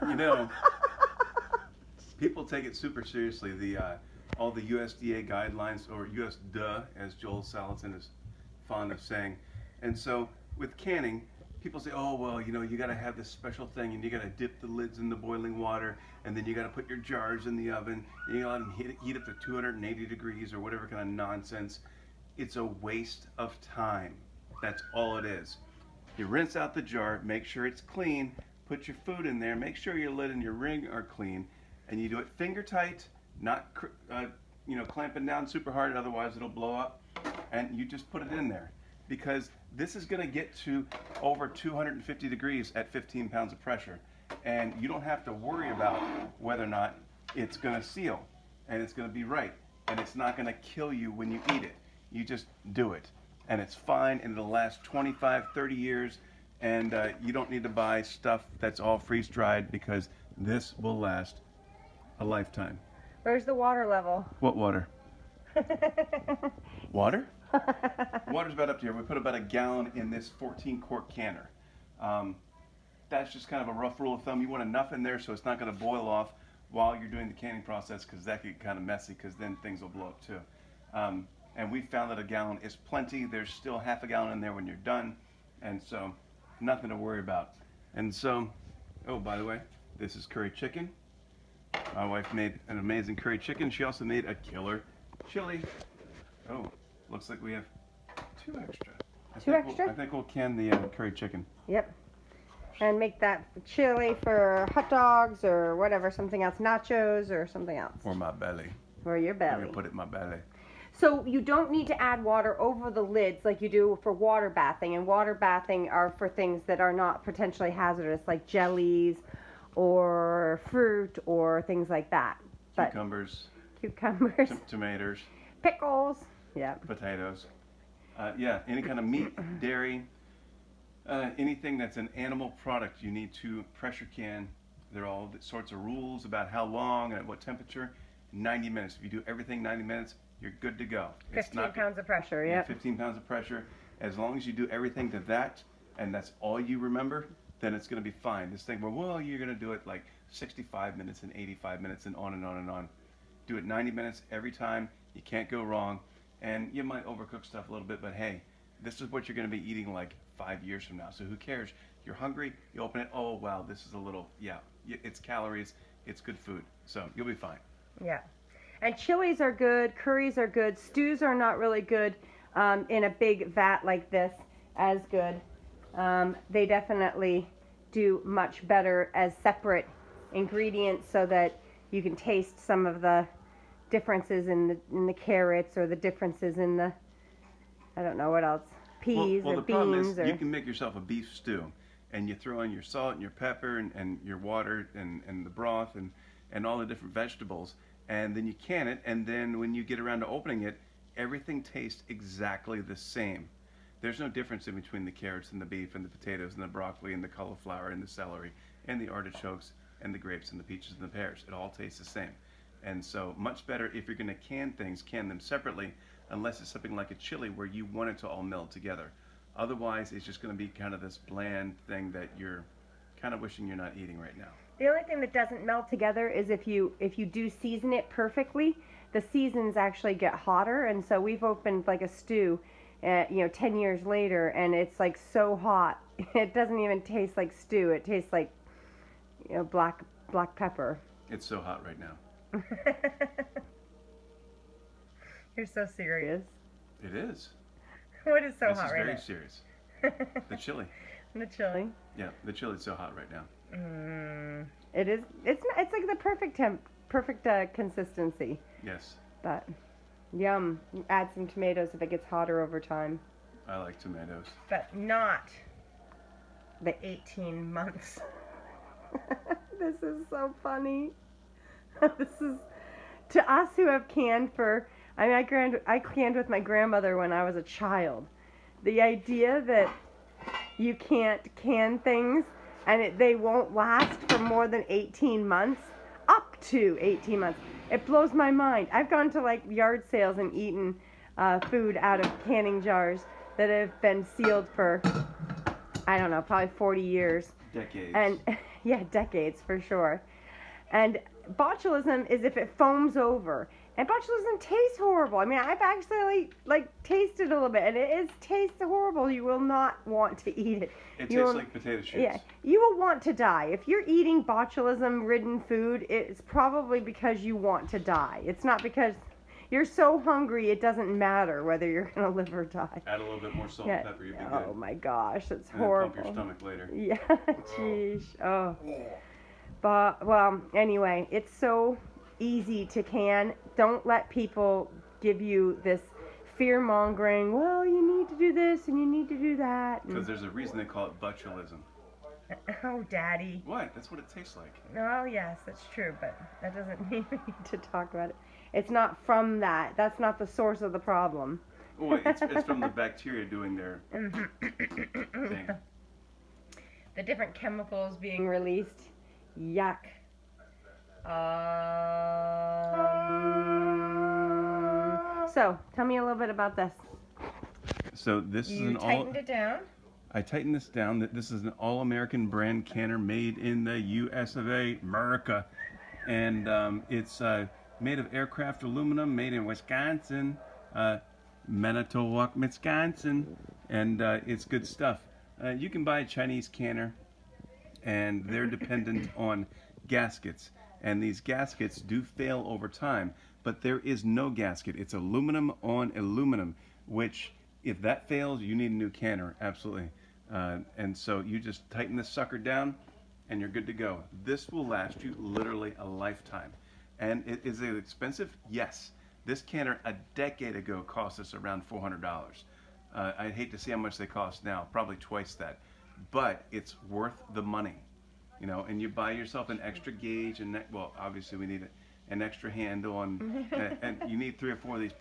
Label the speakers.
Speaker 1: You know, people take it super seriously. The all the USDA guidelines, or USDA, as Joel Salatin is fond of saying. And so with canning, people say, "Oh well, you know, you got to have this special thing, and you got to dip the lids in the boiling water, and then you got to put your jars in the oven, and you got to heat up to 280 degrees or whatever kind of nonsense." It's a waste of time. That's all it is. You rinse out the jar, make sure it's clean, put your food in there, make sure your lid and your ring are clean, and you do it finger tight, not clamping down super hard, otherwise it'll blow up. And you just put it in there, because this is going to get to over 250 degrees at 15 pounds of pressure, and you don't have to worry about whether or not it's going to seal, and it's going to be right, and it's not going to kill you when you eat it. You just do it, and it's fine, and it'll last 25, 30 years, and you don't need to buy stuff that's all freeze dried, because this will last a lifetime.
Speaker 2: Where's the water level?
Speaker 1: What water? Water? Water's about up to here. We put about a gallon in this 14-quart canner. That's just kind of a rough rule of thumb. You want enough in there so it's not going to boil off while you're doing the canning process, because that could get kind of messy, because then things will blow up too. And we found that a gallon is plenty. There's still half a gallon in there when you're done, and so nothing to worry about. And so, oh, by the way, this is curry chicken. My wife made an amazing curry chicken. She also made a killer chili. Oh, looks like we have two extra. I think we'll can the curry chicken.
Speaker 2: Yep. And make that chili for hot dogs or whatever, something else, nachos or something else.
Speaker 1: For my belly.
Speaker 2: For your belly.
Speaker 1: I'm gonna put it in my belly.
Speaker 2: So you don't need to add water over the lids like you do for water bathing. And water bathing are for things that are not potentially hazardous, like jellies or fruit or things like that.
Speaker 1: Cucumbers. Tomatoes.
Speaker 2: Pickles. Yeah.
Speaker 1: Potatoes. Yeah, any kind of meat, dairy, anything that's an animal product, you need to pressure can. There are all sorts of rules about how long and at what temperature. 90 minutes. If you do everything 90 minutes, you're good to go.
Speaker 2: 15 pounds of pressure, yeah.
Speaker 1: 15 pounds of pressure. As long as you do everything to that, and that's all you remember, then it's going to be fine. This thing where, well, you're going to do it like 65 minutes and 85 minutes and on and on and on. Do it 90 minutes every time. You can't go wrong. And you might overcook stuff a little bit, but hey, this is what you're going to be eating like 5 years from now. So who cares? You're hungry, you open it, oh, wow, this is a little, yeah, it's calories, it's good food. So you'll be fine.
Speaker 2: Yeah. And chilies are good, curries are good, stews are not really good in a big vat like this as good. They definitely do much better as separate ingredients so that you can taste some of the differences in the carrots or the differences in the, I don't know what else, peas
Speaker 1: well,
Speaker 2: or
Speaker 1: the
Speaker 2: beans.
Speaker 1: problem is
Speaker 2: or
Speaker 1: you can make yourself a beef stew, and you throw in your salt and your pepper and your water and the broth and all the different vegetables, and then you can it, and then when you get around to opening it, everything tastes exactly the same. There's no difference in between the carrots and the beef and the potatoes and the broccoli and the cauliflower and the celery and the artichokes and the grapes and the peaches and the pears. It all tastes the same. And so much better if you're going to can things, can them separately, unless it's something like a chili where you want it to all meld together. Otherwise, it's just going to be kind of this bland thing that you're kind of wishing you're not eating right now.
Speaker 2: The only thing that doesn't melt together is if you do season it perfectly, the seasons actually get hotter. And so we've opened like a stew, 10 years later, and it's like so hot, it doesn't even taste like stew. It tastes like, black pepper.
Speaker 1: It's so hot right now.
Speaker 2: You're so serious.
Speaker 1: It is.
Speaker 2: What is so
Speaker 1: this
Speaker 2: hot
Speaker 1: is
Speaker 2: right
Speaker 1: very
Speaker 2: now?
Speaker 1: serious. The chili.
Speaker 2: The chili.
Speaker 1: Yeah, the chili's so hot right now.
Speaker 2: It is. It's like the perfect consistency.
Speaker 1: Yes.
Speaker 2: But yum. Add some tomatoes if it gets hotter over time.
Speaker 1: I like tomatoes.
Speaker 2: But not the 18 months. This is so funny. This is, to us who have canned for, I canned with my grandmother when I was a child. The idea that you can't can things and they won't last for more than 18 months, up to 18 months. It blows my mind. I've gone to like yard sales and eaten food out of canning jars that have been sealed for, I don't know, probably 40 years.
Speaker 1: Decades.
Speaker 2: And yeah, decades for sure. And botulism is if it foams over. And botulism tastes horrible. I mean, I've actually like tasted a little bit, and it tastes horrible. You will not want to eat it.
Speaker 1: It
Speaker 2: You
Speaker 1: tastes
Speaker 2: will-
Speaker 1: like potato chips.
Speaker 2: Yeah, you will want to die. If you're eating botulism-ridden food, it's probably because you want to die. It's not because you're so hungry it doesn't matter whether you're going to live or die.
Speaker 1: Add a little bit more salt
Speaker 2: Yeah.
Speaker 1: and pepper, you'd be
Speaker 2: Oh
Speaker 1: good.
Speaker 2: my gosh, that's
Speaker 1: And then
Speaker 2: horrible.
Speaker 1: pump your stomach later.
Speaker 2: Yeah, jeez. Oh. But, well, anyway, it's so easy to can. Don't let people give you this fear-mongering, well, you need to do this and you need to do that.
Speaker 1: Because there's a reason they call it botulism.
Speaker 2: Oh, Daddy.
Speaker 1: What? That's what it tastes like.
Speaker 2: Oh, yes, that's true, but that doesn't mean we need to talk about it. It's not from that. That's not the source of the problem.
Speaker 1: Oh, it's from the bacteria doing their thing.
Speaker 2: The different chemicals being released. Yuck. So, tell me a little bit about this.
Speaker 1: So this is
Speaker 2: You
Speaker 1: an all.
Speaker 2: tightened it down.
Speaker 1: I tightened this down. That this is an all-American brand canner made in the U.S. of A. America, and it's made of aircraft aluminum, made in Wisconsin, Manitowoc, Wisconsin, and it's good stuff. You can buy a Chinese canner, and they're dependent on gaskets, and these gaskets do fail over time. But there is no gasket. It's aluminum on aluminum, which if that fails, you need a new canner, absolutely. And so you just tighten this sucker down and you're good to go. This will last you literally a lifetime. And is it expensive? Yes. This canner a decade ago cost us around $400. I'd hate to see how much they cost now, probably twice that. But it's worth the money, you know, and you buy yourself an extra gauge and, well, obviously we need an extra handle and you need 3 or 4 of these